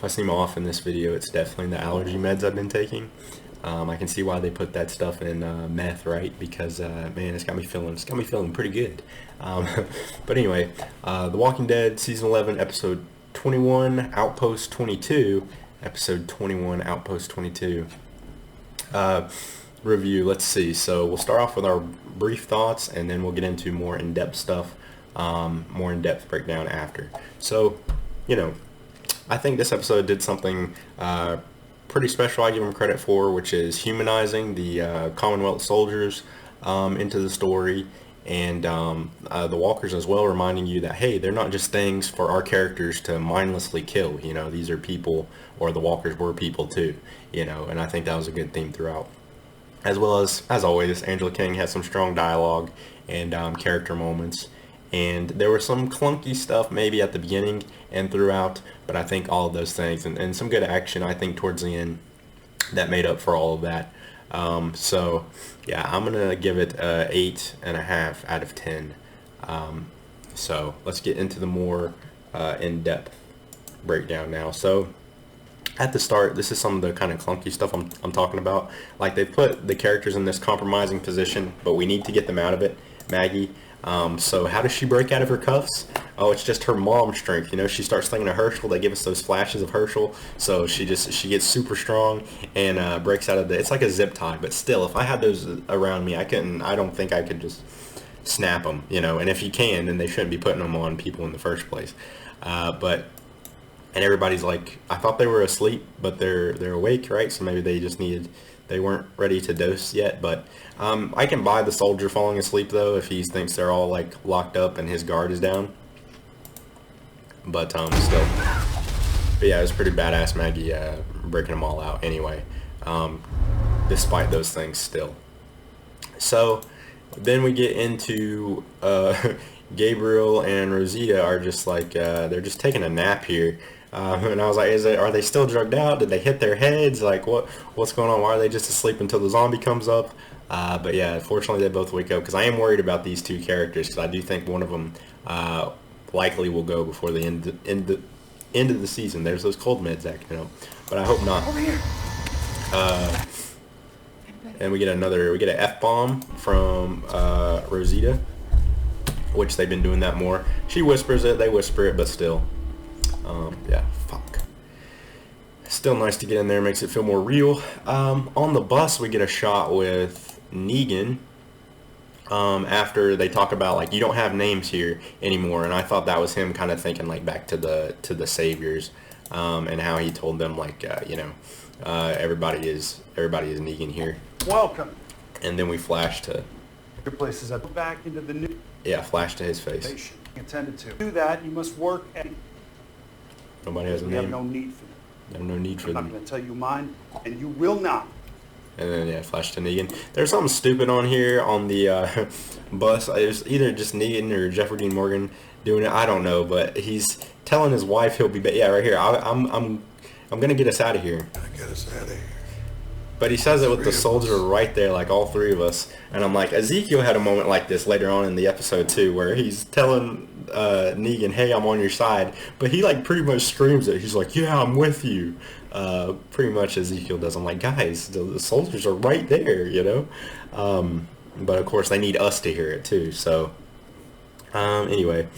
If I seem off in this video, it's definitely the allergy meds I've been taking. I can see why they put that stuff in meth, right? Because man, it's got me feeling pretty good. Um, but anyway, The Walking Dead season 11, episode 21, Outpost 22, episode 21, Outpost 22. Review. Let's see. So we'll start off with our brief thoughts, and then we'll get into more in-depth stuff, more in-depth breakdown after. So, I think this episode did something pretty special. I give them credit for, which is humanizing the Commonwealth soldiers into the story, and the walkers as well, reminding you that, hey, they're not just things for our characters to mindlessly kill. These are people, or the walkers were people too. And I think that was a good theme throughout. As well as always, Angela King has some strong dialogue and character moments. And there was some clunky stuff maybe at the beginning and throughout, but I think all of those things and some good action, I think, towards the end that made up for all of that. So yeah, I'm gonna give it 8.5 out of 10. So let's get into the more in-depth breakdown now. So at the start, this is some of the kind of clunky stuff I'm talking about. Like, they put the characters in this compromising position, but we need to get them out of it. Maggie. So how does she break out of her cuffs? Oh, it's just her mom strength. She starts thinking of Herschel. They give us those flashes of Herschel. So she gets super strong and breaks out of it's like a zip tie. But still, if I had those around me, I don't think I could just snap them. And if you can, then they shouldn't be putting them on people in the first place. And everybody's like, I thought they were asleep, but they're awake, right? So maybe they weren't ready to dose yet. But I can buy the soldier falling asleep, though, if he thinks they're all like locked up and his guard is down. But still. But yeah, it was pretty badass, Maggie breaking them all out anyway, despite those things still. So then we get into Gabriel and Rosita are just like, they're just taking a nap here. And I was like, are they still drugged out? Did they hit their heads? Like, what's going on? Why are they just asleep until the zombie comes up? But yeah, fortunately they both wake up, because I am worried about these two characters, because I do think one of them likely will go before the end of the season. There's those cold meds acting up, but I hope not. Over here. And we get an F-bomb from Rosita, which they've been doing that more. She whispers it, they whisper it, but still. Yeah, fuck. Still nice to get in there, makes it feel more real. On the bus, we get a shot with Negan after they talk about, like, you don't have names here anymore, and I thought that was him kind of thinking, like, back to the Saviors, and how he told them, like, everybody is Negan here. Welcome. And then we flash to... Your place is up back into the new... Yeah, flash to his face. Patient attended to. To do that, you must work and... Nobody has a We name. have no need for them. No need for I'm not them. going to tell you mine, and you will not. And then, yeah, flash to Negan. There's something stupid on here on the bus. It was either just Negan or Jeffrey Dean Morgan doing it. I don't know, but he's telling his wife he'll be back. Yeah, right here. I'm gonna get us out of here. Get us out of here. But he says it with the soldier right there, like all three of us. And I'm like, Ezekiel had a moment like this later on in the episode too, where he's telling Negan, hey, I'm on your side. But he like pretty much screams it. He's like, yeah, I'm with you. Pretty much Ezekiel does. I'm like, guys, the soldiers are right there, But of course they need us to hear it too. So anyway,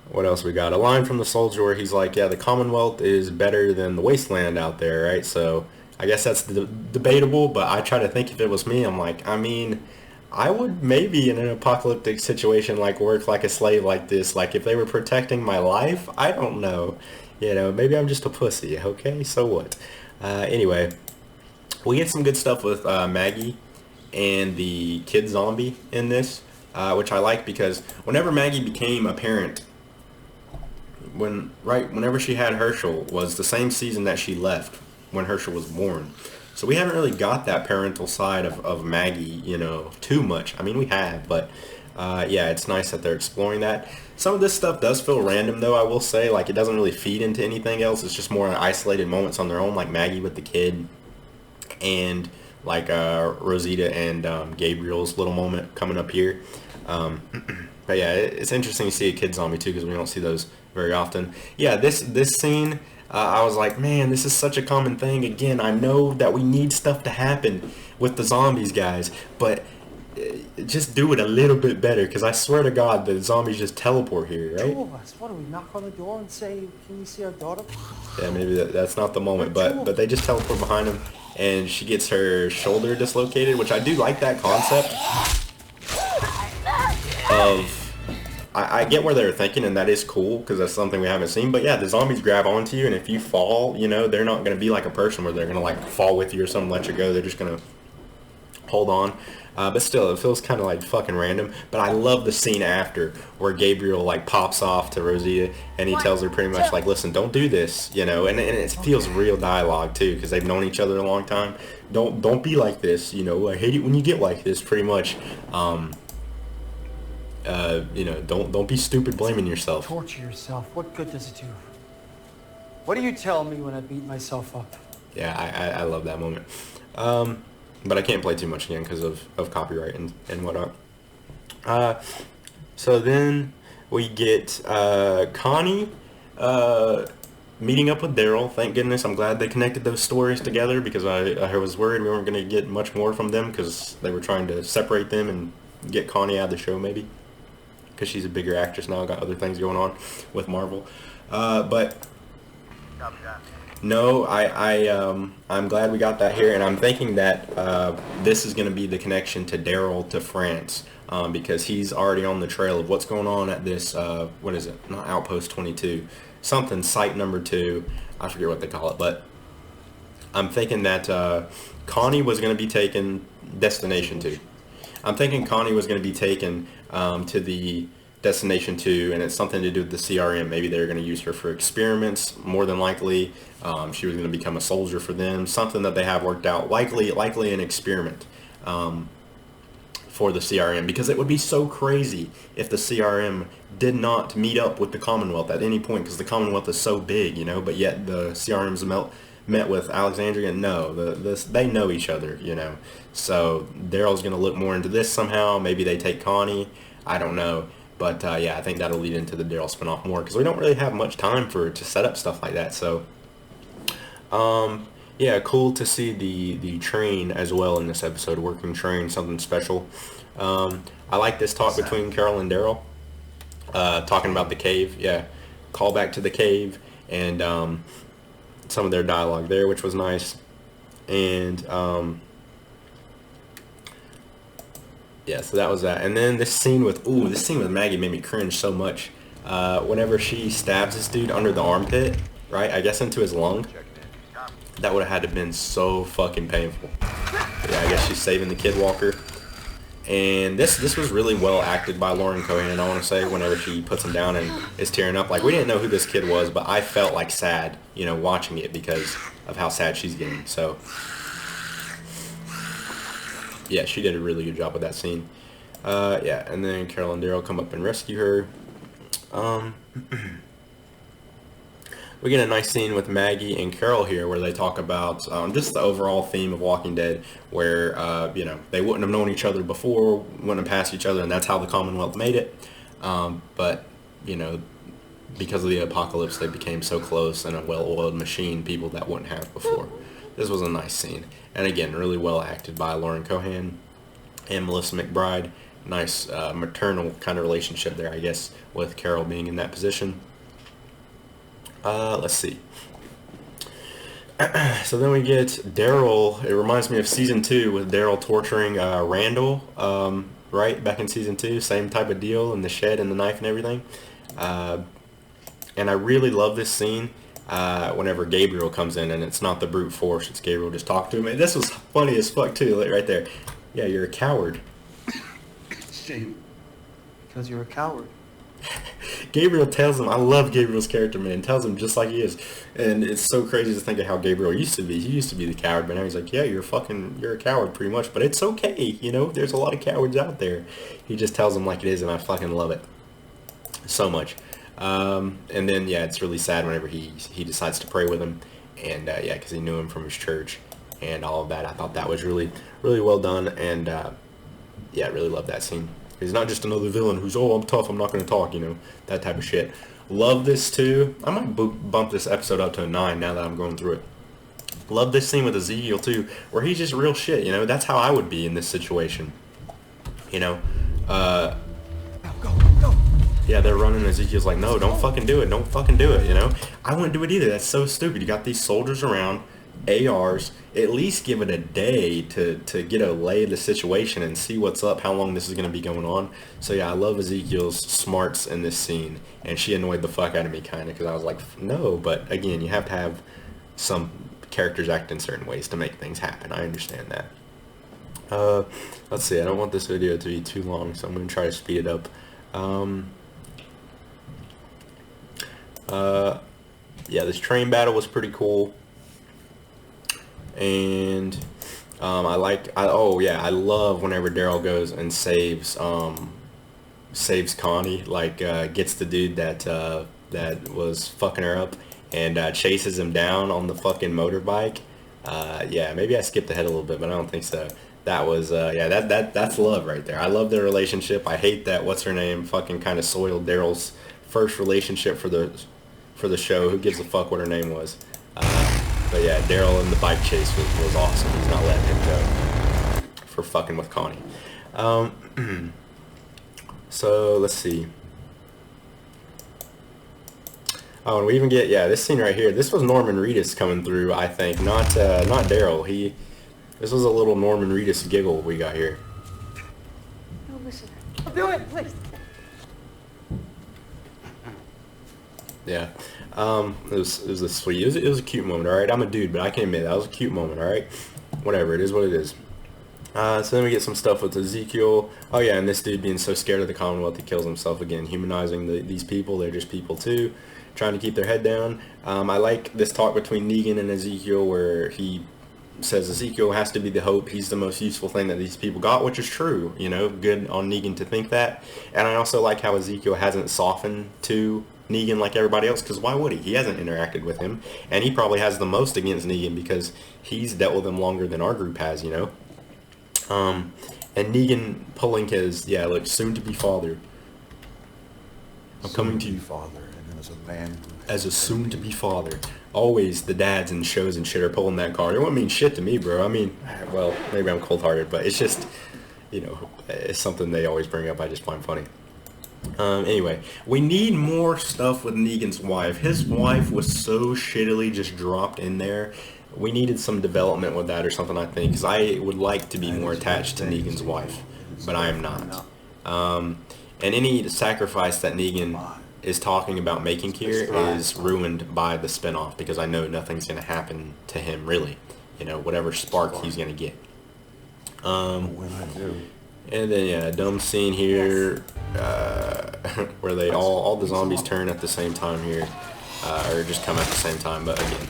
what else we got? A line from the soldier where he's like, yeah, the Commonwealth is better than the wasteland out there, right? So I guess that's debatable, but I try to think, if it was me, I'm like, I would maybe in an apocalyptic situation like work like a slave like this. Like, if they were protecting my life, I don't know. Maybe I'm just a pussy, okay? So what? Anyway, we get some good stuff with Maggie and the kid zombie in this, which I like, because whenever Maggie became a parent, whenever she had Herschel, was the same season that she left, when Herschel was born. So we haven't really got that parental side of Maggie, too much. I mean, we have, but yeah, it's nice that they're exploring that. Some of this stuff does feel random, though, I will say. Like, it doesn't really feed into anything else. It's just more isolated moments on their own, like Maggie with the kid, and like Rosita and Gabriel's little moment coming up here. But yeah, it's interesting to see a kid zombie too because we don't see those very often. Yeah, this scene, I was like, man, this is such a common thing. Again, I know that we need stuff to happen with the zombies, guys, but just do it a little bit better because I swear to God, the zombies just teleport here, right? Two of us. What do we knock on the door and say, "Can we see our daughter?" Yeah, maybe that's not the moment, but they just teleport behind him, and she gets her shoulder dislocated, which I do like that concept of. I get where they're thinking, and that is cool because that's something we haven't seen. But yeah, the zombies grab onto you, and if you fall, you know, they're not going to be like a person where they're going to like fall with you or something, let you go. They're just going to hold on. But still, it feels kind of like fucking random. But I love the scene after where Gabriel like pops off to Rosita, and he tells her pretty much like, listen, don't do this, you know. And it feels real dialogue too because they've known each other a long time. Don't be like this, you know. I hate it when you get like this, pretty much. You know, don't be stupid blaming yourself. Torture yourself. What good does it do? What do you tell me when I beat myself up? Yeah, I love that moment. But I can't play too much again because of copyright and whatnot. So then we get Connie meeting up with Daryl. Thank goodness. I'm glad they connected those stories together because I was worried we weren't going to get much more from them because they were trying to separate them and get Connie out of the show maybe. Because she's a bigger actress now, got other things going on with Marvel. But no, I'm glad we got that here, and I'm thinking that this is going to be the connection to Daryl to France because he's already on the trail of what's going on at this, what is it? Not Outpost 22. Something, site number 2. I forget what they call it, but I'm thinking that Connie was going to be taken Destination 2. I'm thinking Connie was going to be taken to the Destination 2, and it's something to do with the CRM. Maybe they're going to use her for experiments, more than likely. She was going to become a soldier for them, something that they have worked out, likely an experiment for the CRM, because it would be so crazy if the CRM did not meet up with the Commonwealth at any point, because the Commonwealth is so big, you know, but yet the CRM's met with Alexandria. No, they know each other, you know. So Daryl's going to look more into this somehow. Maybe they take Connie. I don't know. But yeah, I think that'll lead into the Daryl spinoff more because we don't really have much time to set up stuff like that. So yeah, cool to see the train as well in this episode, working train, something special. I like this talk between Carol and Daryl, talking about the cave. Yeah, call back to the cave and some of their dialogue there, which was nice. And yeah, so that was that. And then this scene with Maggie made me cringe so much. Whenever she stabs this dude under the armpit, right? I guess into his lung. That would have had to have been so fucking painful. But yeah, I guess she's saving the kid walker. And this was really well acted by Lauren Cohan, I want to say, whenever she puts him down and is tearing up. Like, we didn't know who this kid was, but I felt like sad, you know, watching it because of how sad she's getting. So yeah, she did a really good job with that scene. Yeah, and then Carol and Daryl come up and rescue her. We get a nice scene with Maggie and Carol here where they talk about just the overall theme of Walking Dead, where you know, they wouldn't have known each other before, wouldn't have passed each other, and that's how the Commonwealth made it. But you know, because of the apocalypse, they became so close and a well-oiled machine, people that wouldn't have before. This was a nice scene. And again, really well acted by Lauren Cohan and Melissa McBride. Nice maternal kind of relationship there, I guess, with Carol being in that position. Let's see. So then we get Daryl. It reminds me of season 2 with Daryl torturing Randall, right? Back in season 2, same type of deal in the shed and the knife and everything. And I really love this scene. Whenever Gabriel comes in, and it's not the brute force, it's Gabriel just talking to him. And this was funny as fuck too, like right there. Yeah, you're a coward. Shame. Because you're a coward. Gabriel tells him, I love Gabriel's character, man, tells him just like he is. And it's so crazy to think of how Gabriel used to be. He used to be the coward, but now he's like, yeah, you're a coward pretty much, but it's okay, you know, there's a lot of cowards out there. He just tells him like it is, and I fucking love it so much. And then yeah, it's really sad whenever he decides to pray with him, and yeah, because he knew him from his church and all of that. I thought that was really well done, and yeah, really love that scene. He's not just another villain who's, oh, I'm tough, I'm not going to talk, you know, that type of shit. Love this too. I might bump this episode up to a 9 now that I'm going through it. Love this scene with Ezekiel too, where he's just real shit, you know. That's how I would be in this situation, you know. Go. Yeah, they're running. Ezekiel's like, no, don't fucking do it. Don't fucking do it, you know. I wouldn't do it either. That's so stupid. You got these soldiers around, ARs. At least give it a day to get a lay of the situation and see what's up, how long this is going to be going on. So yeah, I love Ezekiel's smarts in this scene, and she annoyed the fuck out of me kind of, because I was like, no, but again, you have to have some characters act in certain ways to make things happen. I understand that. Let's see, I don't want this video to be too long, so I'm going to try to speed it up. Yeah, this train battle was pretty cool. And I love whenever Daryl goes and saves Connie, like gets the dude that was fucking her up and chases him down on the fucking motorbike. Yeah, maybe I skipped ahead a little bit, but I don't think so. That was yeah, that's love right there. I love their relationship. I hate that what's her name fucking kind of soiled Daryl's first relationship for the show. Who gives a fuck what her name was? But yeah, Daryl in the bike chase was awesome. He's not letting him go for fucking with Connie. So let's see. Oh, and we even get, yeah, this scene right here. This was Norman Reedus coming through, I think, not Daryl. This was a little Norman Reedus giggle we got here. No, listen. I'll do it, please. Yeah, it was a sweet, it was a cute moment. All right, I'm a dude, but I can admit that was a cute moment. All right, whatever, it is what it is. So then we get some stuff with Ezekiel. Oh yeah, and this dude being so scared of the Commonwealth he kills himself again, humanizing these people. They're just people too, trying to keep their head down. I like this talk between Negan and Ezekiel where he says Ezekiel has to be the hope. He's the most useful thing that these people got, which is true. You know, good on Negan to think that. And I also like how Ezekiel hasn't softened to Negan like everybody else, because why would he? He hasn't interacted with him, and he probably has the most against Negan because he's dealt with him longer than our group has, you know. And Negan pulling his, yeah, look, soon-to-be father. I'm coming to you, father, and then as a man. as a soon-to-be father. Always the dads in shows and shit are pulling that card. It won't mean shit to me, bro. I mean, well, maybe I'm cold-hearted, but it's just, you know, it's something they always bring up. I just find funny. Anyway, we need more stuff with Negan's wife. His wife was so shittily just dropped in there. We needed some development with that or something, I think, because I would like to be more attached to Negan's wife, but I am not. And any sacrifice that Negan is talking about making here is ruined by the spinoff, because I know nothing's going to happen to him, really. You know, whatever spark he's going to get. When I do. And then, yeah, dumb scene here, where they all the zombies turn at the same time here, or just come at the same time, but again,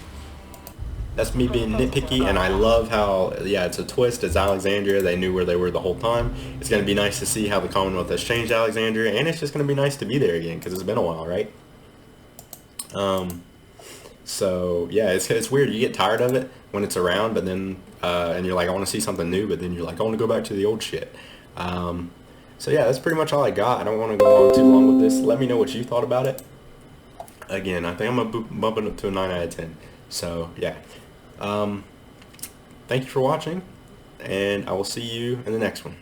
that's me being nitpicky, and I love how, yeah, it's a twist, it's Alexandria, they knew where they were the whole time. It's going to be nice to see how the Commonwealth has changed Alexandria, and it's just going to be nice to be there again, because it's been a while, right? So, yeah, it's weird, you get tired of it when it's around, but then, and you're like, I want to see something new, but then you're like, I want to go back to the old shit. So yeah, that's pretty much all I got. I don't want to go on too long with this. Let me know what you thought about it. Again, I think I'm going to bump it up to a 9 out of 10. So yeah. Thank you for watching, and I will see you in the next one.